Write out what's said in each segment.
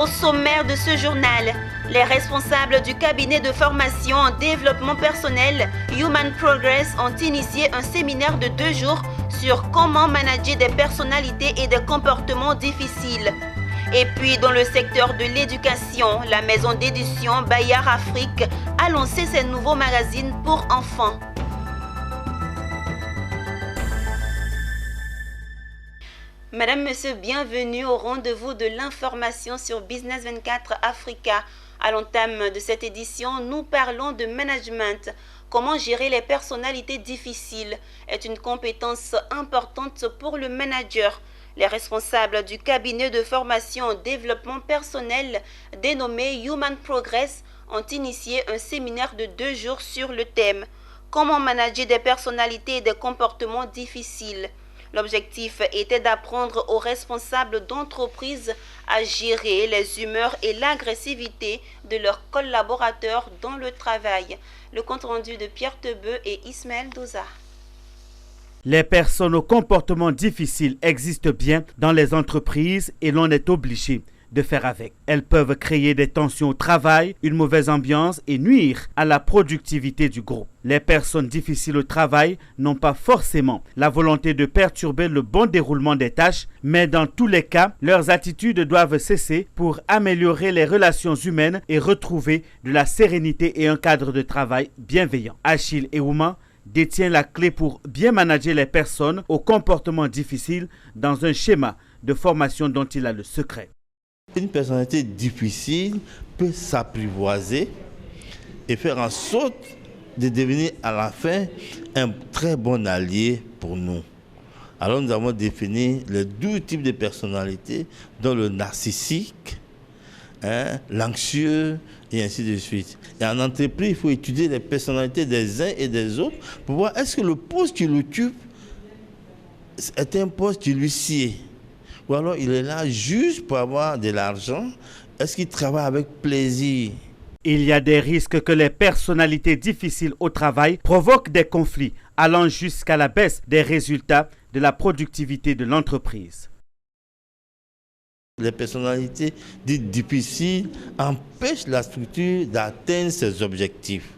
Au sommaire de ce journal, les responsables du cabinet de formation en développement personnel Human Progress ont initié un séminaire de 2 jours sur comment manager des personnalités et des comportements difficiles. Et puis dans le secteur de l'éducation, la maison d'édition Bayard Afrique a lancé ses nouveaux magazines pour enfants. Madame, Monsieur, bienvenue au rendez-vous de l'information sur Business 24 Africa. À l'entame de cette édition, nous parlons de management. Comment gérer les personnalités difficiles est une compétence importante pour le manager. Les responsables du cabinet de formation en développement personnel dénommé Human Progress ont initié un séminaire de 2 jours sur le thème « Comment manager des personnalités et des comportements difficiles ». L'objectif était d'apprendre aux responsables d'entreprises à gérer les humeurs et l'agressivité de leurs collaborateurs dans le travail. Le compte-rendu de Pierre Tebeu et Ismaël Doza. Les personnes au comportement difficile existent bien dans les entreprises et l'on est obligé de faire avec. Elles peuvent créer des tensions au travail, une mauvaise ambiance et nuire à la productivité du groupe. Les personnes difficiles au travail n'ont pas forcément la volonté de perturber le bon déroulement des tâches, mais dans tous les cas, leurs attitudes doivent cesser pour améliorer les relations humaines et retrouver de la sérénité et un cadre de travail bienveillant. Achille Eouma détient la clé pour bien manager les personnes au comportement difficile dans un schéma de formation dont il a le secret. Une personnalité difficile peut s'apprivoiser et faire en sorte de devenir à la fin un très bon allié pour nous. Alors nous avons défini les 2 types de personnalités, dont le narcissique, l'anxieux et ainsi de suite. Et en entreprise, il faut étudier les personnalités des uns et des autres pour voir est-ce que le poste qu'il occupe est un poste qui lui sied. Ou alors il est là juste pour avoir de l'argent. Est-ce qu'il travaille avec plaisir? Il y a des risques que les personnalités difficiles au travail provoquent des conflits, allant jusqu'à la baisse des résultats de la productivité de l'entreprise. Les personnalités dites difficiles empêchent la structure d'atteindre ses objectifs.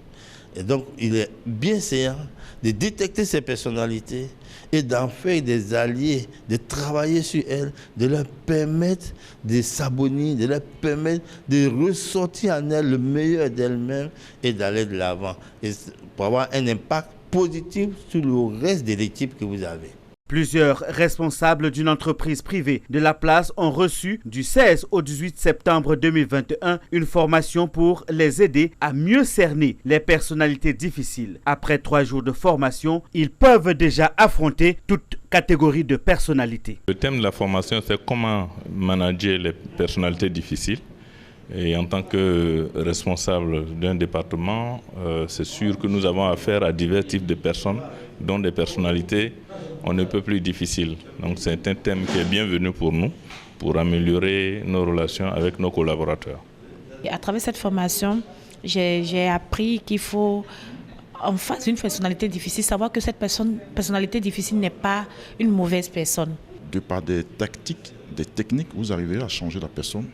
Et donc, il est bien séant de détecter ces personnalités et d'en faire des alliés, de travailler sur elles, de leur permettre de s'abonner, de leur permettre de ressortir en elles le meilleur d'elles-mêmes et d'aller de l'avant. Et pour avoir un impact positif sur le reste de l'équipe que vous avez. Plusieurs responsables d'une entreprise privée de la place ont reçu du 16 au 18 septembre 2021 une formation pour les aider à mieux cerner les personnalités difficiles. Après 3 jours de formation, ils peuvent déjà affronter toute catégorie de personnalités. Le thème de la formation, c'est comment manager les personnalités difficiles. Et en tant que responsable d'un département, c'est sûr que nous avons affaire à divers types de personnes, dont des personnalités on ne peut plus difficiles. Donc c'est un thème qui est bienvenu pour nous, pour améliorer nos relations avec nos collaborateurs. Et à travers cette formation, j'ai appris qu'il faut, en face d'une personnalité difficile, savoir que cette personnalité difficile n'est pas une mauvaise personne. De par des tactiques, des techniques, vous arrivez à changer la personne.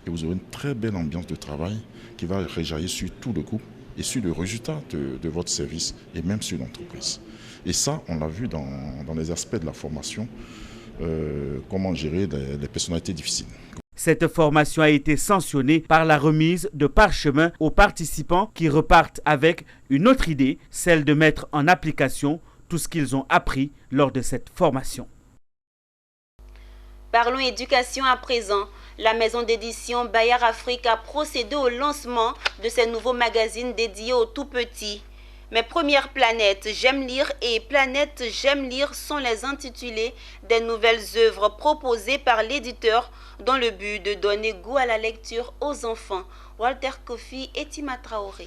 Et vous aurez une très belle ambiance de travail qui va réjaillir sur tout le groupe et sur le résultat de votre service et même sur l'entreprise. Et ça, on l'a vu dans les aspects de la formation, comment gérer les personnalités difficiles. Cette formation a été sanctionnée par la remise de parchemins aux participants qui repartent avec une autre idée, celle de mettre en application tout ce qu'ils ont appris lors de cette formation. Parlons éducation à présent. La maison d'édition Bayard Afrique a procédé au lancement de ses nouveaux magazines dédiés aux tout-petits. Mes premières planètes J'aime lire et Planète J'aime lire sont les intitulés des nouvelles œuvres proposées par l'éditeur dans le but de donner goût à la lecture aux enfants. Walter Kofi et Tima Traoré.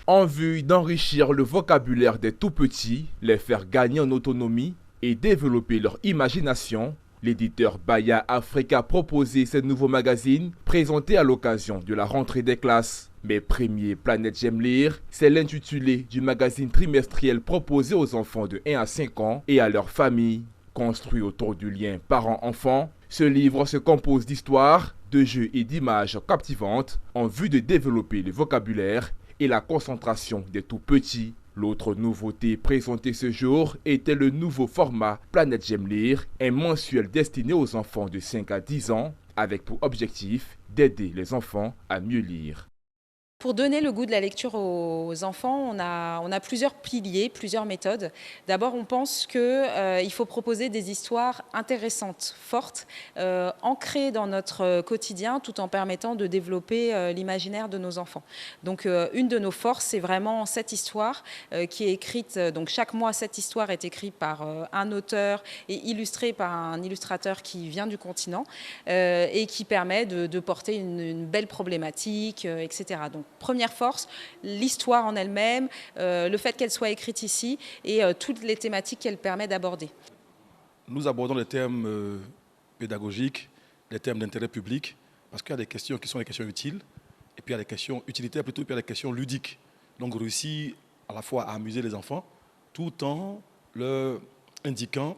En vue d'enrichir le vocabulaire des tout-petits, les faire gagner en autonomie et développer leur imagination, l'éditeur Bayard Afrique a proposé ces nouveaux magazines présentés à l'occasion de la rentrée des classes. Mes premiers Planète J'aime lire, c'est l'intitulé du magazine trimestriel proposé aux enfants de 1 à 5 ans et à leurs familles. Construit autour du lien parents-enfants, ce livre se compose d'histoires, de jeux et d'images captivantes en vue de développer le vocabulaire et la concentration des tout-petits. L'autre nouveauté présentée ce jour était le nouveau format Planète J'aime lire, un mensuel destiné aux enfants de 5 à 10 ans avec pour objectif d'aider les enfants à mieux lire. Pour donner le goût de la lecture aux enfants, on a plusieurs piliers, plusieurs méthodes. D'abord, on pense qu'il faut proposer des histoires intéressantes, fortes, ancrées dans notre quotidien, tout en permettant de développer l'imaginaire de nos enfants. Donc, une de nos forces, c'est vraiment cette histoire qui est écrite. Donc, chaque mois, cette histoire est écrite par un auteur et illustrée par un illustrateur qui vient du continent et qui permet de porter une belle problématique, etc. Donc, première force, l'histoire en elle-même, le fait qu'elle soit écrite ici et toutes les thématiques qu'elle permet d'aborder. Nous abordons les thèmes pédagogiques, les thèmes d'intérêt public, parce qu'il y a des questions qui sont des questions utiles, et puis il y a des questions utilitaires plutôt, puis il y a des questions ludiques. Donc réussir à la fois à amuser les enfants, tout en leur indiquant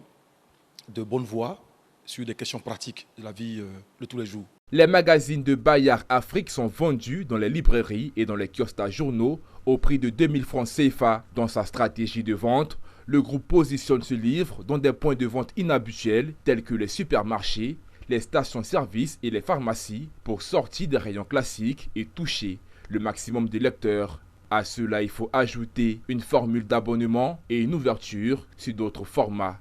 de bonnes voies sur des questions pratiques de la vie de tous les jours. Les magazines de Bayard Afrique sont vendus dans les librairies et dans les kiosques à journaux au prix de 2000 francs CFA. Dans sa stratégie de vente, le groupe positionne ce livre dans des points de vente inhabituels tels que les supermarchés, les stations-service et les pharmacies pour sortir des rayons classiques et toucher le maximum de lecteurs. À cela, il faut ajouter une formule d'abonnement et une ouverture sur d'autres formats.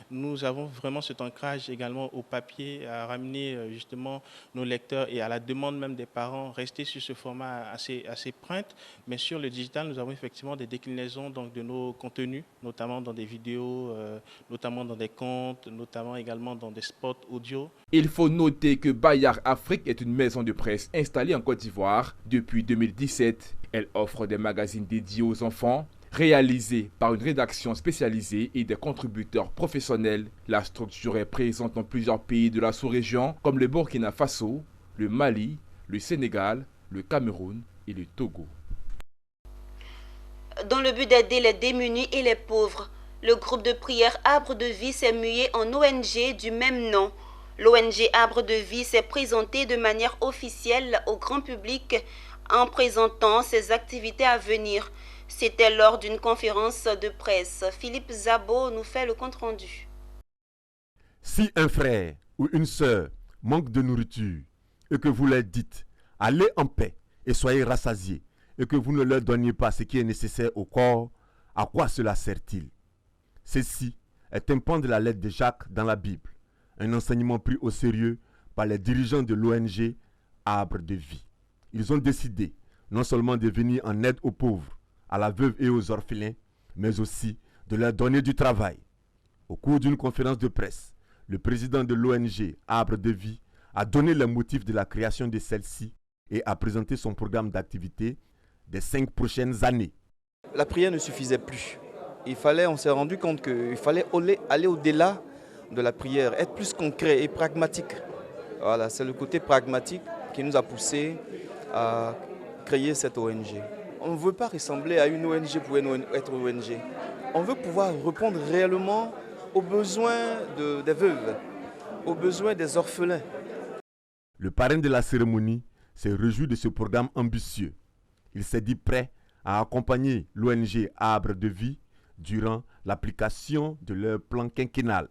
Nous avons vraiment cet ancrage également au papier, à ramener justement nos lecteurs et à la demande même des parents, rester sur ce format assez print. Mais sur le digital, nous avons effectivement des déclinaisons donc, de nos contenus, notamment dans des vidéos, notamment dans des contes, notamment également dans des spots audio. Il faut noter que Bayard Afrique est une maison de presse installée en Côte d'Ivoire depuis 2017. Elle offre des magazines dédiés aux enfants, réalisé par une rédaction spécialisée et des contributeurs professionnels. La structure est présente dans plusieurs pays de la sous-région comme le Burkina Faso, le Mali, le Sénégal, le Cameroun et le Togo. Dans le but d'aider les démunis et les pauvres, le groupe de prière Arbre de Vie s'est mué en ONG du même nom. L'ONG Arbre de Vie s'est présentée de manière officielle au grand public en présentant ses activités à venir. C'était lors d'une conférence de presse. Philippe Zabo nous fait le compte-rendu. Si un frère ou une sœur manque de nourriture et que vous leur dites « allez en paix et soyez rassasiés » et que vous ne leur donniez pas ce qui est nécessaire au corps, à quoi cela sert-il? Ceci est un pan de la lettre de Jacques dans la Bible, un enseignement pris au sérieux par les dirigeants de l'ONG Arbre de Vie. Ils ont décidé non seulement de venir en aide aux pauvres, à la veuve et aux orphelins, mais aussi de leur donner du travail. Au cours d'une conférence de presse, le président de l'ONG Arbre de Vie a donné les motifs de la création de celle-ci et a présenté son programme d'activité des 5 prochaines années. La prière ne suffisait plus. On s'est rendu compte qu'il fallait aller au-delà de la prière, être plus concret et pragmatique. Voilà, c'est le côté pragmatique qui nous a poussé à créer cette ONG. On ne veut pas ressembler à une ONG pour être ONG. On veut pouvoir répondre réellement aux besoins des veuves, aux besoins des orphelins. Le parrain de la cérémonie s'est réjoui de ce programme ambitieux. Il s'est dit prêt à accompagner l'ONG Arbre de Vie durant l'application de leur plan quinquennal.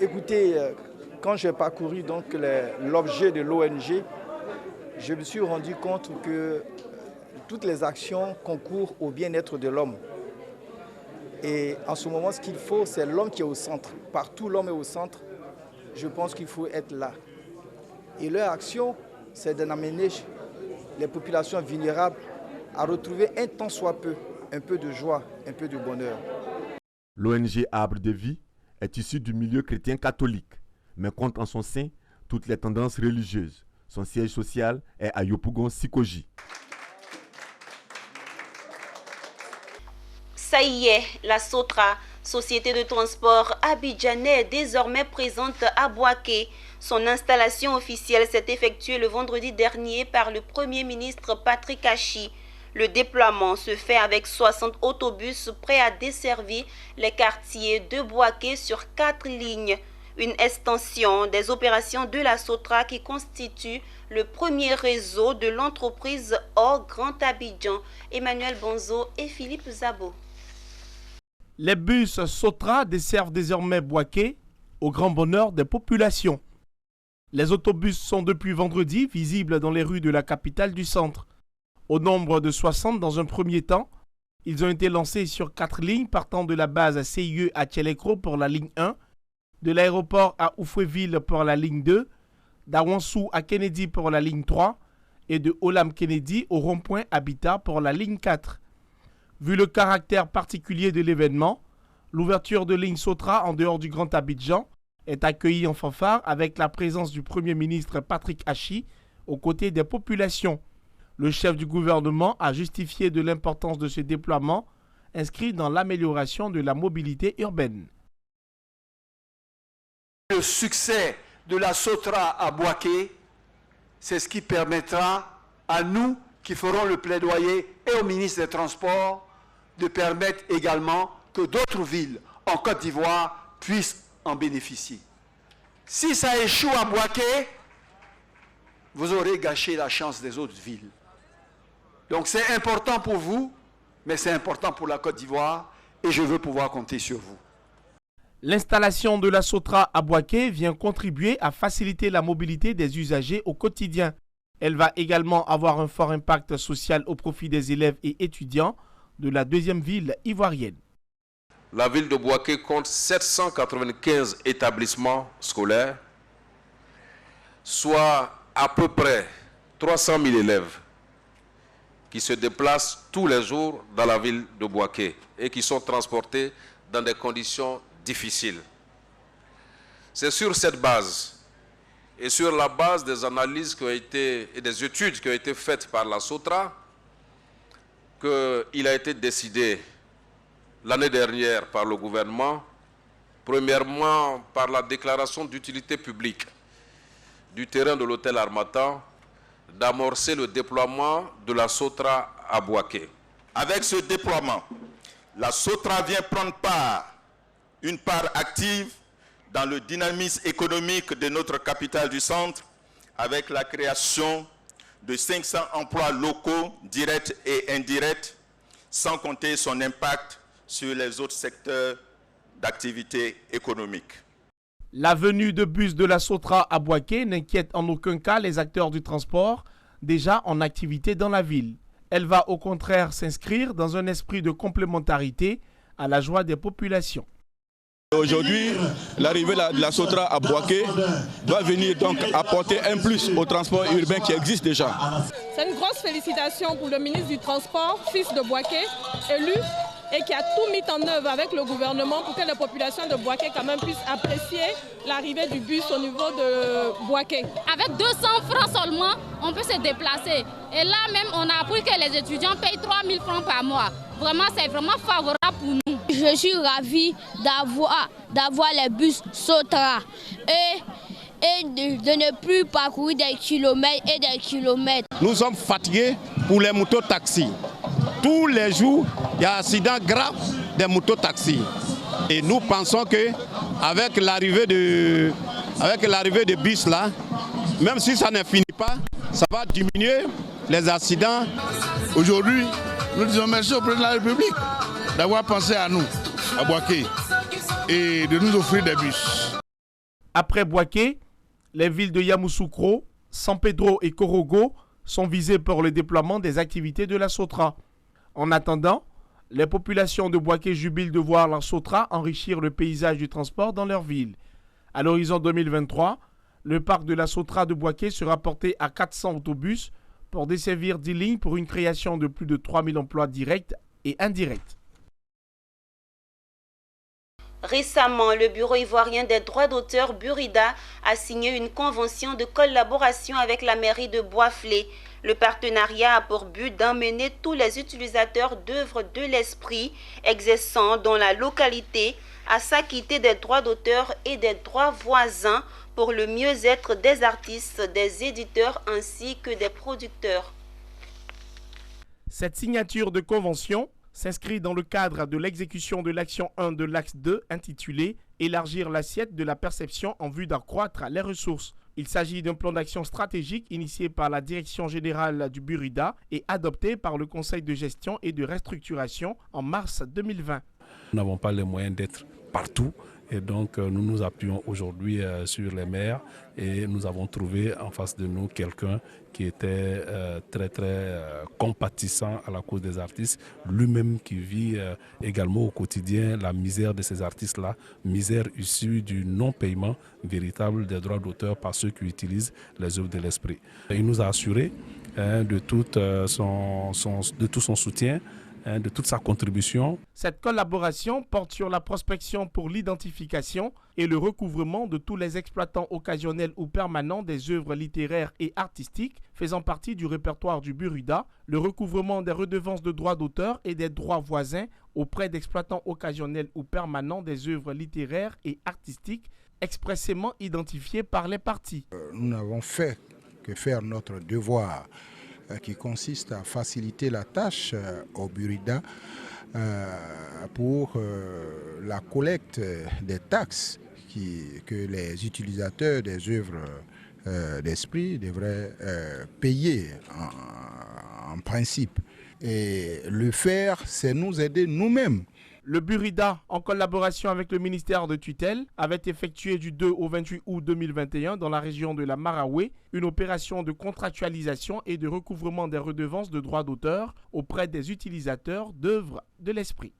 Écoutez, quand j'ai parcouru l'objet de l'ONG, je me suis rendu compte que toutes les actions concourent au bien-être de l'homme. Et en ce moment, ce qu'il faut, c'est l'homme qui est au centre. Partout, l'homme est au centre. Je pense qu'il faut être là. Et leur action, c'est d'amener les populations vulnérables à retrouver un tant soit peu, un peu de joie, un peu de bonheur. L'ONG Arbre de Vie est issue du milieu chrétien catholique, mais compte en son sein toutes les tendances religieuses. Son siège social est à Yopougon-Sikoji. Ça y est, la Sotra, société de transport abidjanais, est désormais présente à Bouaké. Son installation officielle s'est effectuée le vendredi dernier par le Premier ministre Patrick Achi. Le déploiement se fait avec 60 autobus prêts à desservir les quartiers de Bouaké sur 4 lignes. une extension des opérations de la Sotra qui constitue le premier réseau de l'entreprise hors Grand Abidjan. Emmanuel Bonzo et Philippe Zabo. Les bus Sotra desservent désormais Bouaké au grand bonheur des populations. Les autobus sont depuis vendredi visibles dans les rues de la capitale du centre. Au nombre de 60 dans un premier temps, ils ont été lancés sur 4 lignes partant de la base CIE à Tchelekro pour la ligne 1, de l'aéroport à Oufouéville pour la ligne 2, d'Awansou à Kennedy pour la ligne 3 et de Olam Kennedy au rond-point Habitat pour la ligne 4. Vu le caractère particulier de l'événement, l'ouverture de ligne Sotra en dehors du Grand Abidjan est accueillie en fanfare avec la présence du Premier ministre Patrick Hachi aux côtés des populations. Le chef du gouvernement a justifié de l'importance de ce déploiement inscrit dans l'amélioration de la mobilité urbaine. Le succès de la Sotra à Bouaké, c'est ce qui permettra à nous qui ferons le plaidoyer et au ministre des Transports de permettre également que d'autres villes en Côte d'Ivoire puissent en bénéficier. Si ça échoue à Bouaké, vous aurez gâché la chance des autres villes. Donc c'est important pour vous, mais c'est important pour la Côte d'Ivoire et je veux pouvoir compter sur vous. L'installation de la Sotra à Bouaké vient contribuer à faciliter la mobilité des usagers au quotidien. Elle va également avoir un fort impact social au profit des élèves et étudiants de la deuxième ville ivoirienne. La ville de Bouaké compte 795 établissements scolaires, soit à peu près 300 000 élèves qui se déplacent tous les jours dans la ville de Bouaké et qui sont transportés dans des conditions difficiles. C'est sur cette base et sur la base des analyses et des études qui ont été faites par la Sotra qu'il a été décidé l'année dernière par le gouvernement, premièrement par la déclaration d'utilité publique du terrain de l'hôtel Harmattan, d'amorcer le déploiement de la Sotra à Bouaké. Avec ce déploiement, la Sotra vient prendre une part active dans le dynamisme économique de notre capitale du centre, avec la création de 500 emplois locaux, directs et indirects, sans compter son impact sur les autres secteurs d'activité économique. La venue de bus de la Sotra à Bouaké n'inquiète en aucun cas les acteurs du transport déjà en activité dans la ville. Elle va au contraire s'inscrire dans un esprit de complémentarité à la joie des populations. Aujourd'hui, l'arrivée de la Sotra à Bouaké doit venir donc apporter un plus au transport urbain qui existe déjà. C'est une grosse félicitation pour le ministre du Transport, fils de Bouaké, élu, et qui a tout mis en œuvre avec le gouvernement pour que les populations de Bouaké quand même puissent apprécier l'arrivée du bus au niveau de Bouaké. Avec 200 francs seulement, on peut se déplacer. Et là même, on a appris que les étudiants payent 3 000 francs par mois. Vraiment, c'est vraiment favorable pour nous. Je suis ravie d'avoir les bus Sotra et de ne plus parcourir des kilomètres et des kilomètres. Nous sommes fatigués pour les motos-taxis. Tous les jours, il y a un accident grave des motos-taxis. Et nous pensons qu'avec l'arrivée de bus là, même si ça ne finit pas, ça va diminuer les accidents. Aujourd'hui, nous disons merci au président de la République d'avoir pensé à nous, à Bouaké, et de nous offrir des bus. Après Bouaké, les villes de Yamoussoukro, San Pedro et Korogo sont visées pour le déploiement des activités de la Sotra. En attendant, les populations de Bouaké jubilent de voir la Sotra enrichir le paysage du transport dans leur ville. À l'horizon 2023, le parc de la Sotra de Bouaké sera porté à 400 autobus pour desservir 10 lignes pour une création de plus de 3000 emplois directs et indirects. Récemment, le Bureau ivoirien des droits d'auteur, Burida, a signé une convention de collaboration avec la mairie de Boisflé. Le partenariat a pour but d'emmener tous les utilisateurs d'œuvres de l'esprit exerçant dans la localité à s'acquitter des droits d'auteur et des droits voisins pour le mieux-être des artistes, des éditeurs ainsi que des producteurs. Cette signature de convention s'inscrit dans le cadre de l'exécution de l'action 1 de l'axe 2 intitulé « Élargir l'assiette de la perception en vue d'accroître les ressources ». Il s'agit d'un plan d'action stratégique initié par la Direction générale du Burida et adopté par le Conseil de gestion et de restructuration en mars 2020. Nous n'avons pas les moyens d'être partout et donc nous nous appuyons aujourd'hui sur les maires et nous avons trouvé en face de nous quelqu'un qui était très compatissant à la cause des artistes, lui-même qui vit également au quotidien la misère de ces artistes-là, misère issue du non-paiement véritable des droits d'auteur par ceux qui utilisent les œuvres de l'esprit. Il nous a assuré de tout son soutien, de toute sa contribution. Cette collaboration porte sur la prospection pour l'identification et le recouvrement de tous les exploitants occasionnels ou permanents des œuvres littéraires et artistiques faisant partie du répertoire du Burida, le recouvrement des redevances de droits d'auteur et des droits voisins auprès d'exploitants occasionnels ou permanents des œuvres littéraires et artistiques expressément identifiés par les parties. Nous n'avons fait que faire notre devoir qui consiste à faciliter la tâche au Burida pour la collecte des taxes que les utilisateurs des œuvres d'esprit devraient payer en principe. Et le faire, c'est nous aider nous-mêmes. Le Burida, en collaboration avec le ministère de tutelle, avait effectué du 2 au 28 août 2021 dans la région de la Maraoué une opération de contractualisation et de recouvrement des redevances de droits d'auteur auprès des utilisateurs d'œuvres de l'esprit.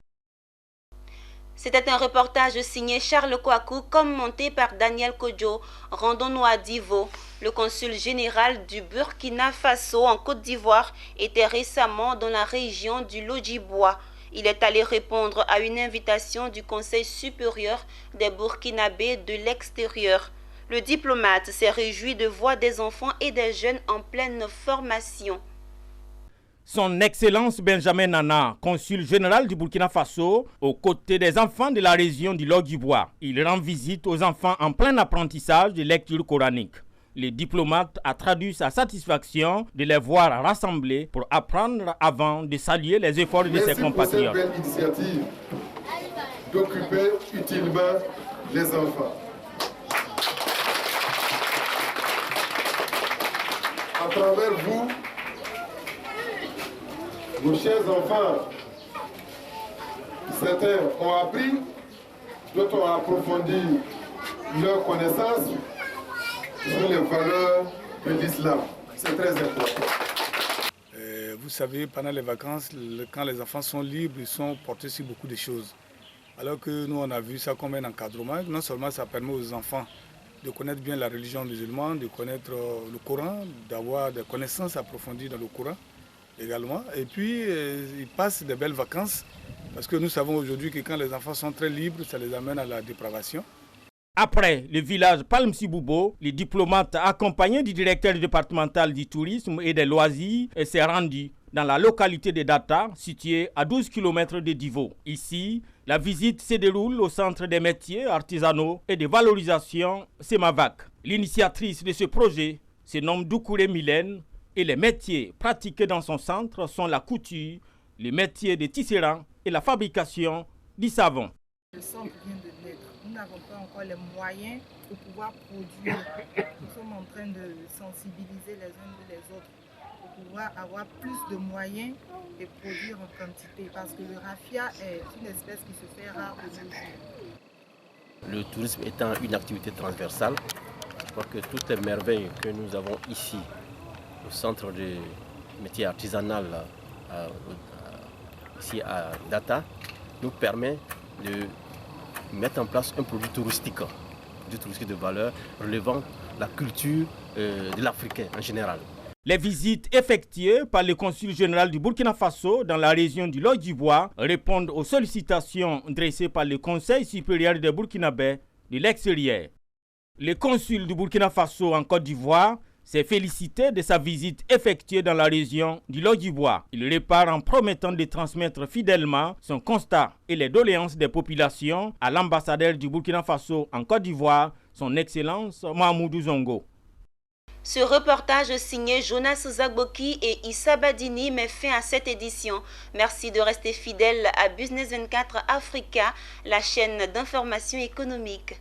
C'était un reportage signé Charles Kouakou, commenté par Daniel Kodjo. Rendons-nous à Divo. Le consul général du Burkina Faso en Côte d'Ivoire était récemment dans la région du Lodjibois. Il est allé répondre à une invitation du Conseil supérieur des Burkinabés de l'extérieur. Le diplomate s'est réjoui de voir des enfants et des jeunes en pleine formation. Son Excellence Benjamin Nana, consul général du Burkina Faso, aux côtés des enfants de la région du Lodjibois. Il rend visite aux enfants en plein apprentissage de lecture coranique. Le diplomate a traduit sa satisfaction de les voir rassemblés pour apprendre avant de saluer les efforts de ses compatriotes. Merci pour cette belle initiative d'occuper utilement les enfants. À travers vous, nos chers enfants, certains ont appris, d'autres ont approfondi leur connaissance sur les valeurs de l'islam. C'est très important. Vous savez, pendant les vacances, quand les enfants sont libres, ils sont portés sur beaucoup de choses. Alors que nous, on a vu ça comme un encadrement. Non seulement ça permet aux enfants de connaître bien la religion musulmane, de connaître le Coran, d'avoir des connaissances approfondies dans le Coran également. Et puis, ils passent de belles vacances parce que nous savons aujourd'hui que quand les enfants sont très libres, ça les amène à la dépravation. Après le village Palm-Siboubo, le diplomate accompagné du directeur départemental du tourisme et des loisirs s'est rendu dans la localité de Data, située à 12 km de Divo. Ici, la visite se déroule au centre des métiers artisanaux et de valorisation Semavac. L'initiatrice de ce projet se nomme Doukouré Mylène et les métiers pratiqués dans son centre sont la couture, les métiers de tisserand et la fabrication du savon. Le centre vient de naître. Nous n'avons pas encore les moyens pour pouvoir produire. Nous sommes en train de sensibiliser les uns et les autres pour pouvoir avoir plus de moyens et produire en quantité. Parce que le raffia est une espèce qui se fait rare de nos jours. Le tourisme étant une activité transversale, je crois que toutes les merveilles que nous avons ici, au centre de métier artisanal, ici à Data, nous permet de mettre en place un produit touristique de valeur relevant la culture de l'Africain en général. Les visites effectuées par le consul général du Burkina Faso dans la région du Lodjibois répondent aux sollicitations dressées par le Conseil supérieur des Burkinabés de l'extérieur. Le consul du Burkina Faso en Côte d'Ivoire s'est félicité de sa visite effectuée dans la région du Lodjibois. Il répare en promettant de transmettre fidèlement son constat et les doléances des populations à l'ambassadeur du Burkina Faso en Côte d'Ivoire, son Excellence Mahamoudou Zongo. Ce reportage signé Jonas Zagboki et Issa Badini met fin à cette édition. Merci de rester fidèle à Business 24 Africa, la chaîne d'information économique.